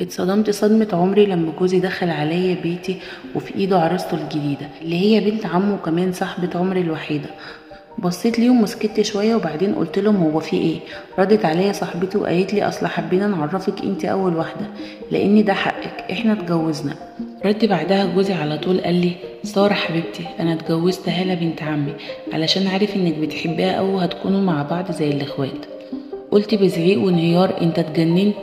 اتصدمت صدمة عمري لما جوزي دخل عليا بيتي وفي ايده عروسته الجديدة اللي هي بنت عمه وكمان صاحبة عمري الوحيدة. بصيت ليهم وسكت شوية وبعدين قلت لهم هو في ايه؟ ردت عليا صاحبتي وقالت لي اصل حبينا نعرفك انت اول واحدة لان ده حقك، احنا اتجوزنا. رد بعدها جوزي على طول قال لي سارة حبيبتي انا اتجوزت هالة بنت عمي علشان عارف انك بتحبيها او هتكونوا مع بعض زي الاخوات. قلت بزعيق وانهيار انت اتجننت؟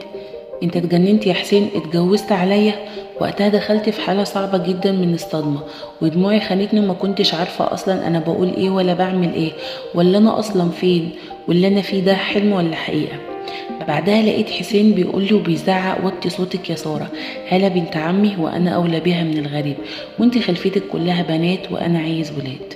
انت اتجننت يا حسين؟ اتجوزت عليا؟ وقتها دخلت في حالة صعبة جدا من الصدمة ودموعي خانتني وما كنتش عارفة اصلا انا بقول ايه ولا بعمل ايه ولا انا اصلا فين واللي انا فيه ده حلم ولا حقيقة. بعدها لقيت حسين بيقول لي وبيزعق وطي صوتك يا سارة، هالة بنت عمي وانا اولى بيها من الغريب وانت خلفيتك كلها بنات وانا عايز ولاد.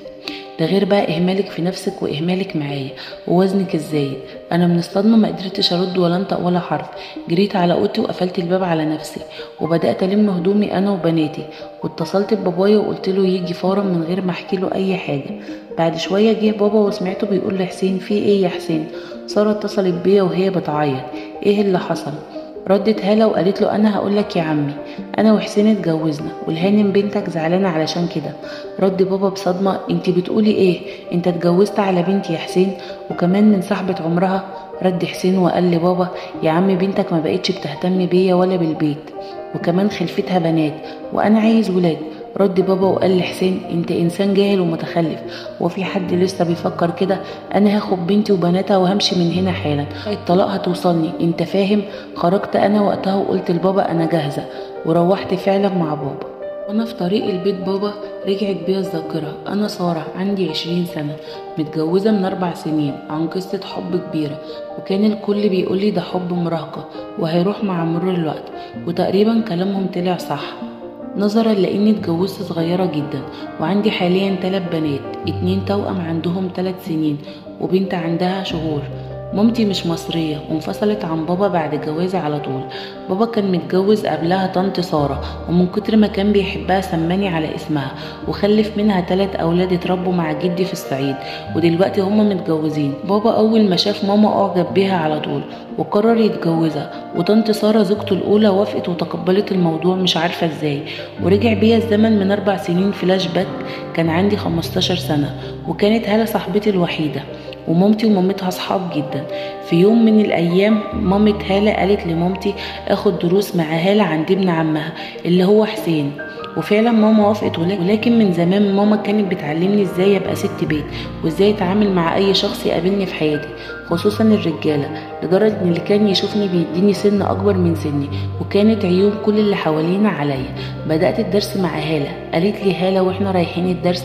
ده غير بقى اهمالك في نفسك واهمالك معايا ووزنك الزايد. انا من الصدمه ما قدرتش ارد ولا انطق ولا حرف، جريت على اوضتي وقفلت الباب على نفسي وبدات الم هدومي انا وبناتي واتصلت ببابايا وقلت له يجي فورا من غير ما احكي له اي حاجه. بعد شويه جه بابا وسمعته بيقول لحسين في ايه يا حسين؟ ساره اتصلت بيا وهي بتعيط، ايه اللي حصل؟ ردت هالة وقالت له انا هقولك يا عمي، انا وحسين اتجوزنا والهانم بنتك زعلانه علشان كده. رد بابا بصدمه انت بتقولي ايه؟ انت اتجوزت على بنتي يا حسين وكمان من صاحبه عمرها؟ رد حسين وقال لي بابا يا عمي بنتك ما بقتش بتهتم بيا ولا بالبيت وكمان خلفتها بنات وانا عايز ولاد. رد بابا وقال لحسين انت انسان جاهل ومتخلف وفي حد لسه بيفكر كده؟ انا هاخد بنتي وبناتها وهمشي من هنا حالا، الطلاق هتوصلني انت فاهم؟ خرجت انا وقتها وقلت لبابا انا جاهزه وروحت فعلا مع بابا. وانا في طريق البيت بابا رجعت بيا الذاكره. انا ساره عندي 20 سنه متجوزه من 4 سنين عن قصه حب كبيره وكان الكل بيقولي ده حب مراهقه وهيروح مع مرور الوقت وتقريبا كلامهم طلع صح نظرا لاني اتجوزت صغيرة جدا وعندي حاليا 3 بنات، 2 توأم عندهم 3 سنين وبنت عندها شهور. مامتي مش مصرية وانفصلت عن بابا بعد جوازي على طول. بابا كان متجوز قبلها طنط سارة ومن كتر ما كان بيحبها سماني على اسمها وخلف منها 3 أولاد اتربوا مع جدي في الصعيد ودلوقتي هما متجوزين. بابا أول ما شاف ماما أعجب بيها على طول وقرر يتجوزها وطنط سارة زوجته الأولى وافقت وتقبلت الموضوع مش عارفة ازاي. ورجع بيا الزمن من 4 سنين فلاش باك، كان عندي 15 سنة وكانت هالة صاحبتي الوحيدة ومامتي ومامتها صحاب جدا. في يوم من الايام مامة هالة قالت لمامتي اخد دروس مع هالة عند ابن عمها اللي هو حسين وفعلا ماما وافقت. ولكن من زمان ماما كانت بتعلمني ازاي ابقى ست بيت وازاي اتعامل مع اي شخص يقابلني في حياتي خصوصا الرجاله، لدرجه ان اللي كان يشوفني بيديني سن اكبر من سني وكانت عيون كل اللي حوالينا عليا. بدات الدرس مع هاله، قالت لي هاله واحنا رايحين الدرس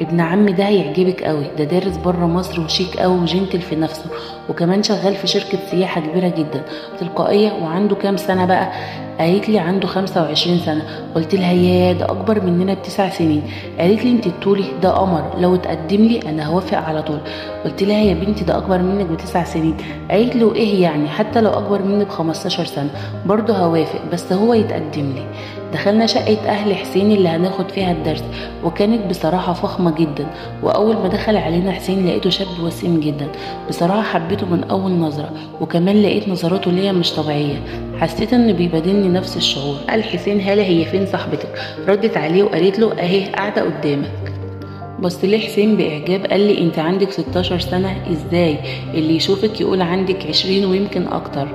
ابن عمي ده هيعجبك قوي، ده دارس بره مصر وشيك قوي وجنتل في نفسه وكمان شغال في شركه سياحه كبيره جدا. تلقائيه وعنده كام سنه بقى؟ قالت لي عنده 25 سنة. قلت لها يا ده أكبر مننا ب9 سنين. قالت لي انت تقولي ده قمر، لو اتقدم لي أنا هوافق على طول. قلت لها يا بنتي ده أكبر منك ب9 سنين. قالت له إيه يعني حتى لو أكبر مني ب15 سنة برضه هوافق بس هو يتقدم لي. دخلنا شقة أهل حسين اللي هناخد فيها الدرس وكانت بصراحة فخمة جدا. وأول ما دخل علينا حسين لقيته شاب وسيم جدا، بصراحة حبيته من أول نظرة وكمان لقيت نظراته ليا مش طبيعية، حسيت إنه بيبادلني نفس الشعور. قال حسين هالة هي فين صاحبتك؟ ردت عليه وقالت له أهي قاعدة قدامك. بص لي حسين بإعجاب قال لي انت عندك 16 سنة ازاي؟ اللي يشوفك يقول عندك 20 ويمكن اكتر.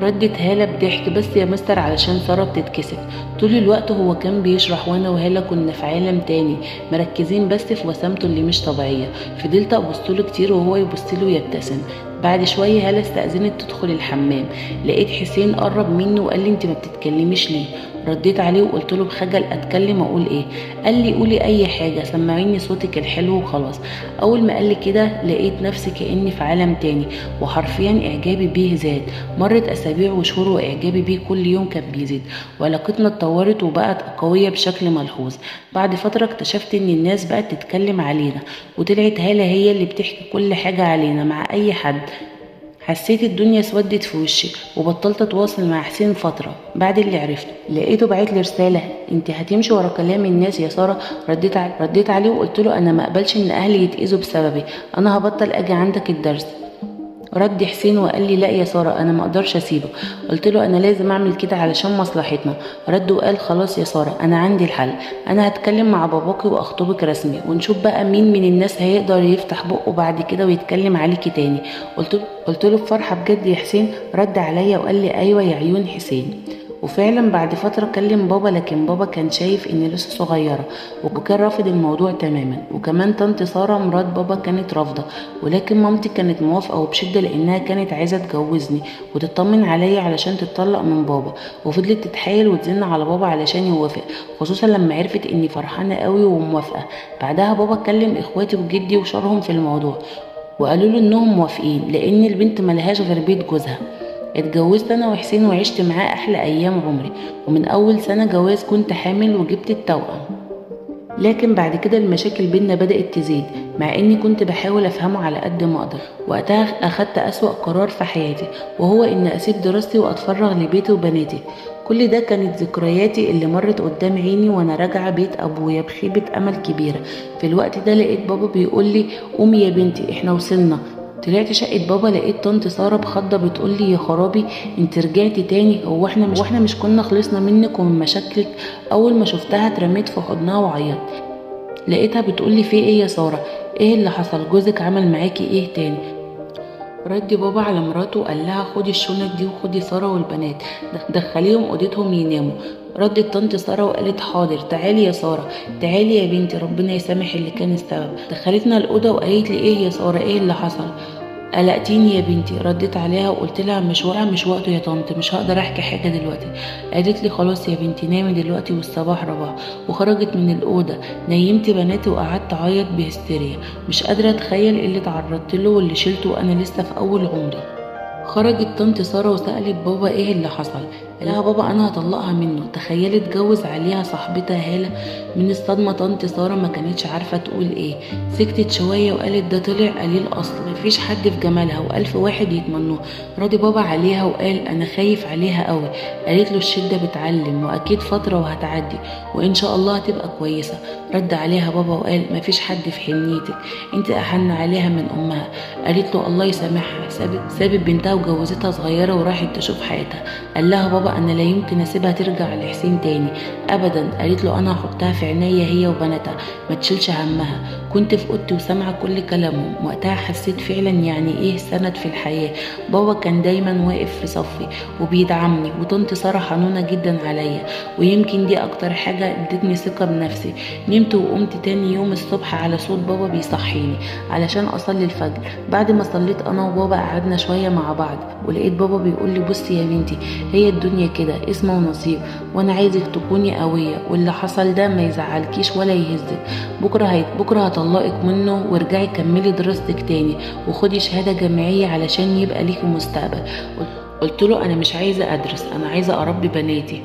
ردت هالة بضحك بس يا مستر علشان سارة بتتكسف. طول الوقت هو كان بيشرح وانا وهالة كنا في عالم تاني مركزين بس في وسامته اللي مش طبيعية. فضلت ابصله كتير وهو يبصله ويبتسم. بعد شوية هالة استأذنت تدخل الحمام، لقيت حسين قرب مني وقال لي انت ما بتتكلميش ليه؟ رديت عليه وقلت له بخجل اتكلم اقول ايه؟ قال لي قولي اي حاجه سمعيني صوتك الحلو وخلاص. اول ما قال لي كده لقيت نفسي كاني في عالم تاني وحرفيا اعجابي بيه زاد. مرت اسابيع وشهور واعجابي بيه كل يوم كان بيزيد وعلاقتنا اتطورت وبقت قويه بشكل ملحوظ. بعد فتره اكتشفت ان الناس بقت تتكلم علينا وطلعت هالة هي اللي بتحكي كل حاجه علينا مع اي حد. حسيت الدنيا اسودت في وشي وبطلت اتواصل مع حسين فتره. بعد اللي عرفته لقيته بعت لي رساله انت هتمشي ورا كلام الناس يا ساره؟ رديت عليه وقلت له انا ما اقبلش ان اهلي يتاذوا بسببي، انا هبطل اجي عندك الدرس. رد حسين وقال لي لا يا ساره انا ما اقدرش اسيبه. قلت له انا لازم اعمل كده علشان مصلحتنا. رد وقال خلاص يا ساره انا عندي الحل، انا هتكلم مع باباكي واخطبك رسمي ونشوف بقى مين من الناس هيقدر يفتح بقه بعد كده ويتكلم عليكي تاني. قلت له بفرحه بجد يا حسين؟ رد عليا وقال لي ايوه يا عيون حسين. وفعلا بعد فترة كلم بابا، لكن بابا كان شايف اني لسه صغيرة وكان رافض الموضوع تماما. وكمان طنط سارة مرات بابا كانت رافضة، ولكن مامتي كانت موافقة وبشدة لانها كانت عايزة تجوزني وتطمن عليا علشان تتطلق من بابا. وفضلت تتحايل وتزن على بابا علشان يوافق، خصوصا لما عرفت اني فرحانة قوي وموافقة. بعدها بابا كلم اخواتي وجدي وشارهم في الموضوع وقالوا له انهم موافقين لان البنت ملهاش غير بيت جوزها. اتجوزت انا وحسين وعشت معاه احلى ايام عمري، ومن اول سنة جواز كنت حامل وجبت التوأم. لكن بعد كده المشاكل بينا بدأت تزيد، مع اني كنت بحاول افهمه على قد ما اقدر. وقتها اخدت اسوأ قرار في حياتي، وهو ان اسيب دراستي واتفرغ لبيتي وبناتي. كل ده كانت ذكرياتي اللي مرت قدام عيني وانا راجعه بيت ابويا بخيبه امل كبيره. في الوقت ده لقيت بابا بيقول لي قومي يا بنتي احنا وصلنا. طلعت شقة بابا لقيت طنط سارة بخضة بتقول لي يا خرابي انت رجعتي تاني، هو احنا مش كنا خلصنا منك ومن مشاكلك؟ اول ما شفتها اترميت في حضنها وعيطت. لقيتها بتقول لي في ايه يا سارة؟ ايه اللي حصل؟ جوزك عمل معاكي ايه تاني؟ رد بابا على مراته وقال لها خدي الشنط دي وخدي سارة والبنات دخليهم اوضتهم يناموا. ردت طنط سارة وقالت حاضر. تعالي يا سارة، تعالي يا بنتي ربنا يسامح اللي كان السبب. دخلتنا الأوضة وقالت لي ايه يا سارة ايه اللي حصل؟ قلقتيني يا بنتي. رديت عليها وقلت لها مش وقته يا طنط، مش هقدر احكي حاجه دلوقتي. قالت لي خلاص يا بنتي نامي دلوقتي والصباح رباح. وخرجت من الاوضه. نيمت بناتي وقعدت اعيط بهستيريا، مش قادره اتخيل اللي تعرضت له واللي شلته وانا لسه في اول عمري. خرجت طنط سارة وسألت بابا ايه اللي حصل. قالها بابا انا هطلقها منه. تخيلت اتجوز عليها صاحبتها هالة. من الصدمة طنط سارة ما كانتش عارفة تقول ايه. سكتت شوية وقالت ده طلع قليل اصل، مفيش حد في جمالها والف واحد يتمنوه. راضي بابا عليها وقال انا خايف عليها قوي. قالت له الشدة بتعلم واكيد فترة وهتعدي وان شاء الله هتبقى كويسة. رد عليها بابا وقال مفيش حد في حنيتك، انت احن عليها من امها. قالت له الله يسامحها، سابت بنتها وجوزتها صغيرة وراحت تشوف حياتها. قال لها بابا انا لا يمكن اسيبها ترجع لحسين تاني ابدا. قالت له انا هحطها في عناية هي وبناتها ما تشيلش همها. كنت في اوضتي وسامعة كل كلامهم. وقتها حسيت فعلا يعني ايه سند في الحياة. بابا كان دايما واقف في صفي وبيدعمني، وطنط سارة حنونة جدا عليا، ويمكن دي اكتر حاجة ادتني ثقة بنفسي. نمت وقمت تاني يوم الصبح على صوت بابا بيصحيني علشان اصلي الفجر. بعد ما صليت انا وبابا قعدنا شوية مع بعض، ولقيت بابا بيقول لي بصي يا بنتي هي الدنيا كده اسم ونصيب، وانا عايزك تكوني قوية واللي حصل ده ما يزعلكيش ولا يهزك. بكرة هطلقك منه وارجعي كملي دراستك تاني وخدي شهادة جامعية علشان يبقى ليكي مستقبل. قلت له انا مش عايزة ادرس، انا عايزة اربي بناتي.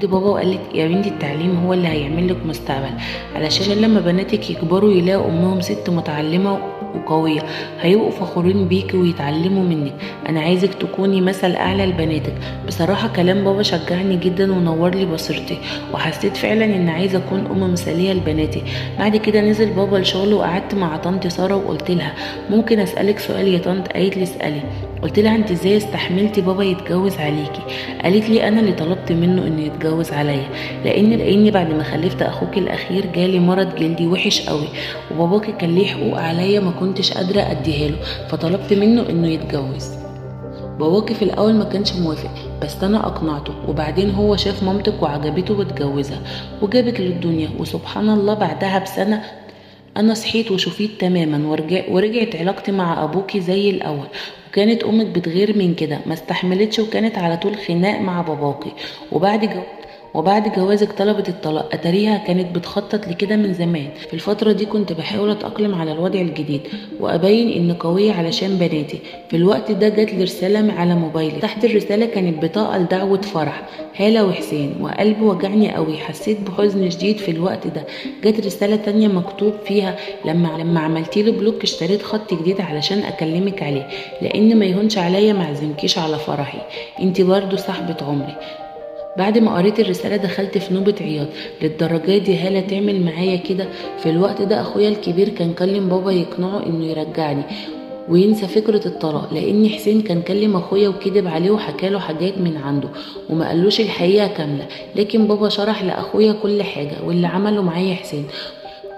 بابا وقال لك يا بنتي التعليم هو اللي هيعمل لك مستقبل، علشان لما بناتك يكبروا يلاقوا امهم ست متعلمه وقويه هيبقوا فخورين بيكي ويتعلموا منك. انا عايزك تكوني مثل اعلى لبناتك. بصراحه كلام بابا شجعني جدا ونور لي بصيرتي، وحسيت فعلا ان عايزه اكون ام مثاليه لبناتي. بعد كده نزل بابا الشغل وقعدت مع طنط ساره وقلت لها ممكن اسالك سؤال يا طنط؟ قالت لي اسالي. قلت لها انت ازاي استحملتي بابا يتجوز عليكي؟ قالت لي انا اللي طلبت منه انه يتجوز عليا، لاني بعد ما خلفت اخوك الاخير جالي مرض جلدي وحش قوي، وباباكي كان ليه حقوق عليا ما كنتش قادره اديها له، فطلبت منه انه يتجوز. باباكي في الاول ما كانش موافق، بس انا اقنعته، وبعدين هو شاف مامتك وعجبته واتجوزها وجابك للدنيا. وسبحان الله بعدها بسنه انا صحيت وشفيت تماما، ورجعت علاقتي مع ابوكي زي الاول. وكانت امك بتغير من كده، ما استحملتش وكانت على طول خناق مع باباكي. وبعد جوازك طلبت الطلاق. اتاريها كانت بتخطط لكده من زمان. في الفترة دي كنت بحاول اتأقلم على الوضع الجديد وابين ان قوية علشان بناتي. في الوقت ده جات لي رسالة على موبايلي، تحت الرسالة كانت بطاقة لدعوة فرح هالة وحسين، وقلبي وجعني قوي، حسيت بحزن شديد. في الوقت ده جات رسالة تانية مكتوب فيها لما عملتيلي بلوك اشتريت خط جديد علشان اكلمك عليه، لان ما يهونش عليا معزمكيش على فرحي، انتي برضو صاحبة عمري. بعد ما قريت الرسالة دخلت في نوبة عياط. للدرجة دي هالة تعمل معايا كده؟ في الوقت ده اخويا الكبير كان كلم بابا يقنعه انه يرجعني، وينسى فكرة الطلاق، لان حسين كان كلم اخويا وكذب عليه وحكاله حاجات من عنده وما قالوش الحقيقة كاملة. لكن بابا شرح لاخويا كل حاجة واللي عمله معايا حسين،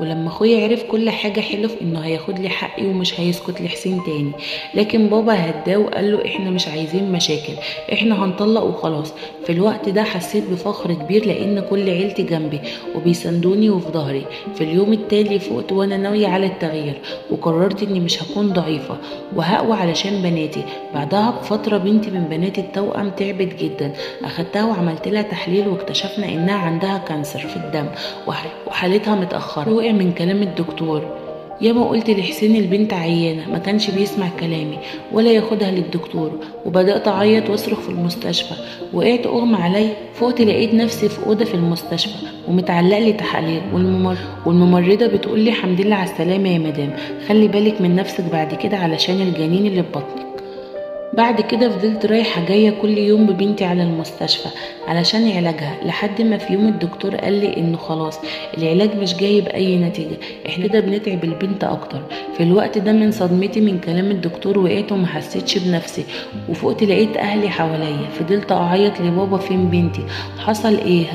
ولما اخويا عرف كل حاجة حلف انه هياخد لي حقي ومش هيسكت لحسين تاني. لكن بابا هداه وقال له احنا مش عايزين مشاكل، احنا هنطلق وخلاص. في الوقت ده حسيت بفخر كبير لان كل عيلتي جنبي وبيساندوني وفي ظهري. في اليوم التالي فقت وانا ناوية على التغيير، وقررت اني مش هكون ضعيفة وهقوى علشان بناتي. بعدها بفترة بنتي من بناتي التوأم تعبت جدا، اخدتها وعملت لها تحليل واكتشفنا انها عندها كانسر في الدم وحالتها متأخرة. وقع من كلام الدكتور. ياما قلت لحسين البنت عيانة، ما كانش بيسمع كلامي ولا ياخدها للدكتور، وبدأت أعيط واصرخ في المستشفى. وقعت أغمى علي، فقت لقيت نفسي في أوضة في المستشفى ومتعلق لي تحاليل، والممرضة بتقول لي الحمد لله على السلامة يا مدام، خلي بالك من نفسك بعد كده علشان الجنين اللي في بطنك. بعد كده فضلت رايحة جاية كل يوم ببنتي على المستشفى علشان علاجها، لحد ما في يوم الدكتور قال لي انه خلاص العلاج مش جايب اي نتيجة، احنا كده بنتعب البنت اكتر. في الوقت ده من صدمتي من كلام الدكتور وقعت وما حسيتش بنفسي، وفوقت لقيت اهلي حواليا. فضلت اعيط لبابا فين بنتي، حصل ايه؟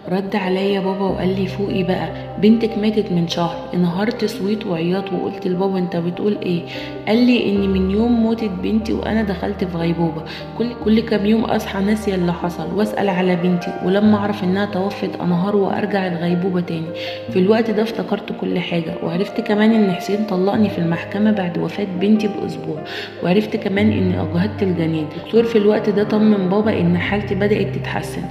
رد عليا بابا وقال لي فوقي بقى، بنتك ماتت من شهر. انهارت صويت وعياط وقلت لبابا انت بتقول ايه؟ قال لي ان من يوم موتت بنتي وانا دخلت في غيبوبة، كل كام يوم اصحى ناسيه اللي حصل واسال على بنتي، ولما اعرف انها توفت انهار وارجع الغيبوبة تاني. في الوقت ده افتكرت كل حاجة، وعرفت كمان ان حسين طلقني في المحكمة بعد وفاة بنتي باسبوع، وعرفت كمان اني اجهضت الجنين. الدكتور في الوقت ده طمن بابا ان حالتي بدأت تتحسن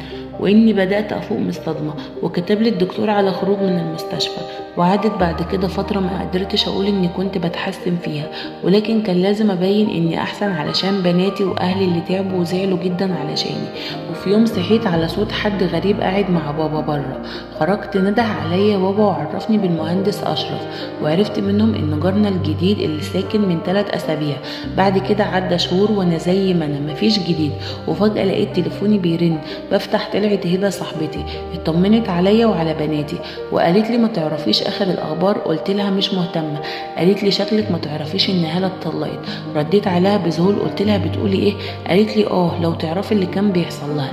واني بدأت افوق من الصدمة، وكتب لي الدكتور على خروج من المستشفى. وعدت بعد كده فترة ما قدرتش اقول اني كنت بتحسن فيها، ولكن كان لازم ابين اني احسن علشان بناتي واهلي اللي تعبوا وزعلوا جدا علشاني. وفي يوم صحيت على صوت حد غريب قاعد مع بابا بره، خرجت نده عليا بابا وعرفني بالمهندس اشرف، وعرفت منهم ان جارنا الجديد اللي ساكن من 3 اسابيع. بعد كده عدى شهور وانا زي ما انا مفيش جديد، وفجأة لقيت تليفوني بيرن، بفتح طلعت هبة صاحبتي، اطمنت عليا وعلى بناتي وقالت لي ما تعرفيش اخر الاخبار؟ قلت لها مش مهتمه. قالت لي شكلك ما تعرفيش ان هاله اتطلقت. رديت عليها بذهول قلت لها بتقولي ايه؟ قالت لي لو تعرفي اللي كان بيحصل لها،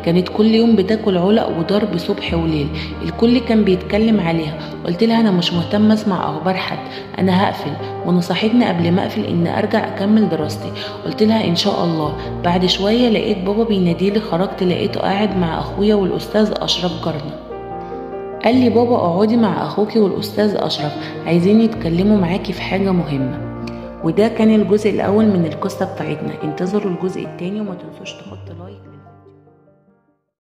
كانت كل يوم بتاكل علق وضرب صبح وليل، الكل كان بيتكلم عليها. قلت لها انا مش مهتمه اسمع اخبار حد، انا هقفل. ونصحتني قبل ما اقفل ان ارجع اكمل دراستي. قلت لها ان شاء الله. بعد شويه لقيت بابا بيناديلي، خرجت لقيته قاعد مع اخويا والاستاذ اشرف جارنا. قال لي بابا اقعدي مع اخوكي والاستاذ اشرف، عايزين يتكلموا معاكي في حاجه مهمه. وده كان الجزء الاول من القصه بتاعتنا. انتظروا الجزء الثاني وما تنسوش تحطوا لايك.